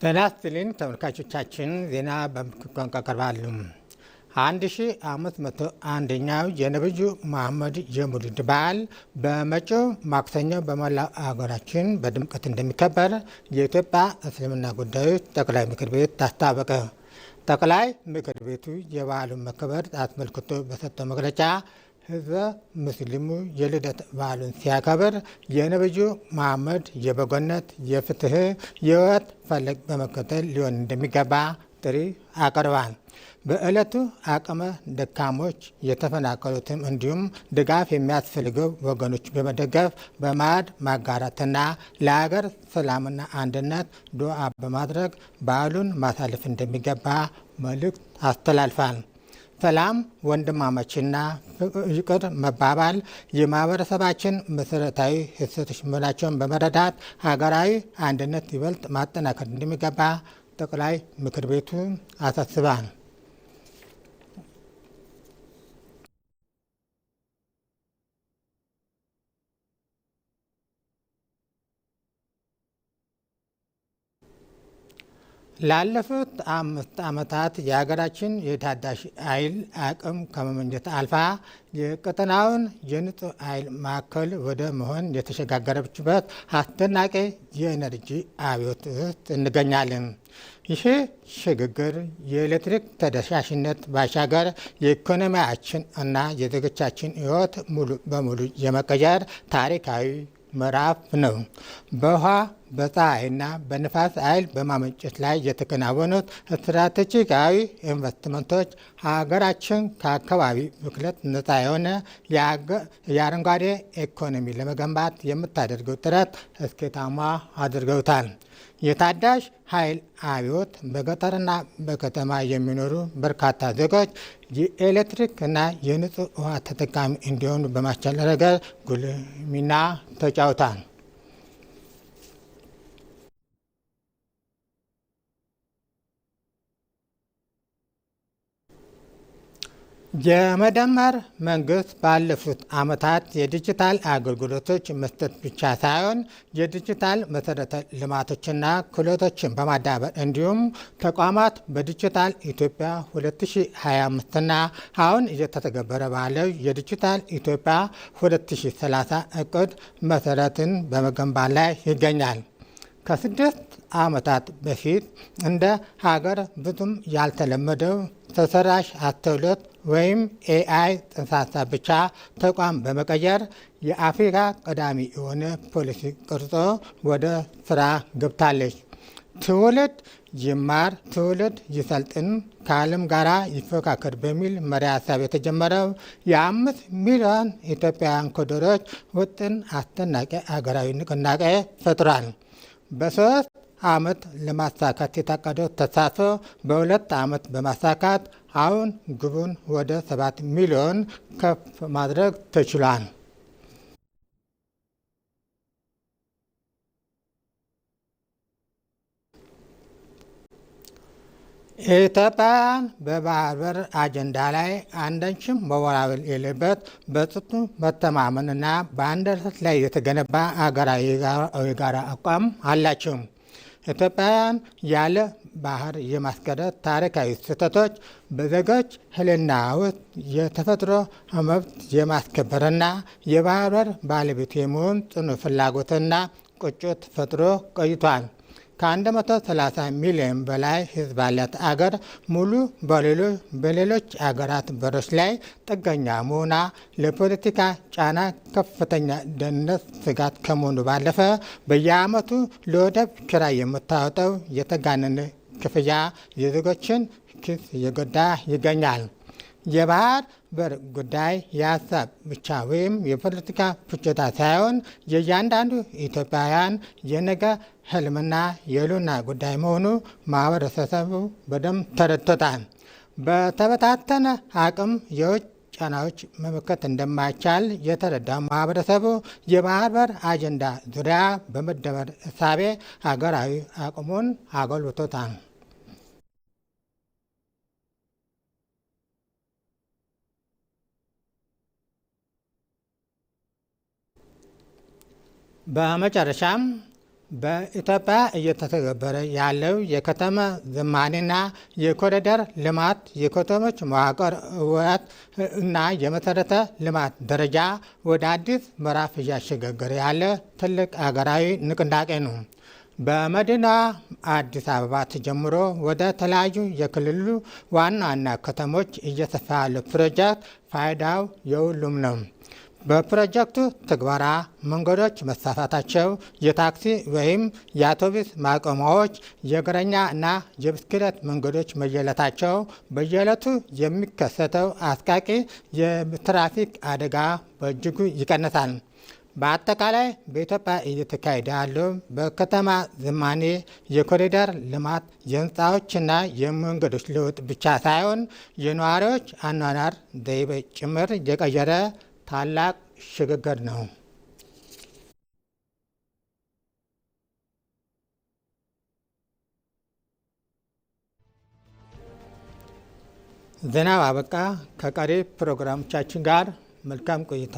ጤና ይስጥልኝ ተመልካቾቻችን፣ ዜና በቋንቋ ቀርባሉ። 1501ኛው የነብዩ መሐመድ የመውሊድ በዓል በመጪው ማክሰኞ በመላው አገራችን በድምቀት እንደሚከበር የኢትዮጵያ እስልምና ጉዳዮች ጠቅላይ ምክር ቤት አስታወቀ። ጠቅላይ ምክር ቤቱ የበዓሉን መከበር አስመልክቶ በሰጠው መግለጫ ህዝበ ሙስሊሙ የልደት በዓሉን ሲያከብር የነብዩ መሐመድ የበጎነት፣ የፍትህ፣ የህይወት ፈለግ በመከተል ሊሆን እንደሚገባ ጥሪ አቅርቧል። በዕለቱ አቅመ ደካሞች፣ የተፈናቀሉትም እንዲሁም ድጋፍ የሚያስፈልገው ወገኖች በመደገፍ በማዕድ ማጋራትና ለሀገር ሰላምና አንድነት ዱዓ በማድረግ በዓሉን ማሳለፍ እንደሚገባ መልእክት አስተላልፏል። ሰላም፣ ወንድማማችና ይቅር መባባል የማህበረሰባችን መሰረታዊ እሴቶች መሆናቸውን በመረዳት ሀገራዊ አንድነት ይበልጥ ማጠናከር እንደሚገባ ጠቅላይ ምክር ቤቱ አሳስቧል። ላለፉት 5 ዓመታት የሀገራችን የታዳሽ ኃይል አቅም ከመመንጨት አልፋ የቀጠናውን የንጹህ ኃይል ማዕከል ወደ መሆን የተሸጋገረችበት አስደናቂ የኤነርጂ አብዮት ውስጥ እንገኛለን። ይህ ሽግግር የኤሌክትሪክ ተደራሽነት ባሻገር የኢኮኖሚያችን እና የዜጎቻችን ሕይወት ሙሉ በሙሉ የመቀየር ታሪካዊ ምዕራፍ ነው። በውሃ በፀሐይና በንፋስ ኃይል በማመንጨት ላይ የተከናወኑት ስትራቴጂካዊ ኢንቨስትመንቶች ሀገራችን ከአካባቢ ብክለት ነፃ የሆነ የአረንጓዴ ኢኮኖሚ ለመገንባት የምታደርገው ጥረት ስኬታማ አድርገውታል። የታዳሽ ኃይል አብዮት በገጠርና በከተማ የሚኖሩ በርካታ ዜጎች የኤሌክትሪክ እና የንጹህ ውሃ ተጠቃሚ እንዲሆኑ በማስቻል ረገድ ጉልህ ሚና ተጫውቷል። የመደመር መንግስት ባለፉት ዓመታት የዲጂታል አገልግሎቶች መስጠት ብቻ ሳይሆን የዲጂታል መሰረተ ልማቶችና ክህሎቶችን በማዳበር እንዲሁም ተቋማት በዲጂታል ኢትዮጵያ 2025ና አሁን እየተተገበረ ባለው የዲጂታል ኢትዮጵያ 2030 እቅድ መሰረትን በመገንባት ላይ ይገኛል። ከ6 ዓመታት በፊት እንደ ሀገር ብዙም ያልተለመደው ሰው ሰራሽ አስተውሎት ወይም ኤአይ ጽንሰ ሀሳብ ብቻ ተቋም በመቀየር የአፍሪካ ቀዳሚ የሆነ ፖሊሲ ቀርጾ ወደ ስራ ገብታለች። ትውልድ ይማር፣ ትውልድ ይሰልጥን፣ ከዓለም ጋር ይፎካከር በሚል መሪ ሀሳብ የተጀመረው የ5 ሚሊዮን ኢትዮጵያውያን ኮደሮች ውጥን አስደናቂ ሀገራዊ ንቅናቄ ፈጥሯል። በ3 ዓመት ለማሳካት የታቀደው ተሳትፎ በ2 ዓመት በማሳካት አሁን ግቡን ወደ 7 ሚሊዮን ከፍ ማድረግ ተችሏል። ኢትዮጵያውያን በባህር በር አጀንዳ ላይ አንዳችም መወላወል የሌለበት በጽኑ መተማመንና በአንድነት ላይ የተገነባ ሀገራዊ የጋራ አቋም አላቸው። ኢትዮጵያውያን ያለ ባህር የማስቀረት ታሪካዊ ስህተቶች በዜጎች ሕልውና ውስጥ የተፈጥሮ መብት የማስከበርና የባህር በር ባለቤት የመሆን ጽኑ ፍላጎትና ቁጭት ፈጥሮ ቆይቷል። ከ130 ሚሊዮን በላይ ሕዝብ ያላት አገር ሙሉ በሌሎች አገራት በሮች ላይ ጥገኛ መሆኗ ለፖለቲካ ጫና ከፍተኛ ደህንነት ስጋት ከመሆኑ ባለፈ በየዓመቱ ለወደብ ኪራይ የምታወጣው የተጋነነ ክፍያ የዜጎችን ኪስ እየጎዳ ይገኛል። የባህር በር ጉዳይ የሀሳብ ብቻ ወይም የፖለቲካ ፍጆታ ሳይሆን የእያንዳንዱ ኢትዮጵያውያን የነገ ህልምና የህልውና ጉዳይ መሆኑ ማህበረሰቡ በደንብ ተረድቶታል። በተበታተነ አቅም የውጭ ጫናዎች መመከት እንደማይቻል የተረዳው ማህበረሰቡ የባህር በር አጀንዳ ዙሪያ በመደመር እሳቤ ሀገራዊ አቅሙን አጎልብቶታል። በመጨረሻም በኢትዮጵያ እየተተገበረ ያለው የከተማ ዝማኔና የኮሪደር ልማት የከተሞች መዋቅር ውበት እና የመሰረተ ልማት ደረጃ ወደ አዲስ ምዕራፍ እያሸጋገረ ያለ ትልቅ ሀገራዊ ንቅናቄ ነው። በመዲና አዲስ አበባ ተጀምሮ ወደ ተለያዩ የክልሉ ዋና ዋና ከተሞች እየሰፋ ያለው ፕሮጀክት ፋይዳው የሁሉም ነው። በፕሮጀክቱ ትግበራ መንገዶች መስፋፋታቸው፣ የታክሲ ወይም የአውቶቡስ ማቆሚያዎች፣ የእግረኛ እና የብስክሌት መንገዶች መየለታቸው በየዕለቱ የሚከሰተው አስቃቂ የትራፊክ አደጋ በእጅጉ ይቀንሳል። በአጠቃላይ በኢትዮጵያ እየተካሄደ ያለው በከተማ ዝማኔ የኮሪደር ልማት የህንፃዎችና የመንገዶች ለውጥ ብቻ ሳይሆን የነዋሪዎች አኗኗር ዘይቤ ጭምር የቀየረ ታላቅ ሽግግር ነው። ዜናው አበቃ። ከቀሪ ፕሮግራሞቻችን ጋር መልካም ቆይታ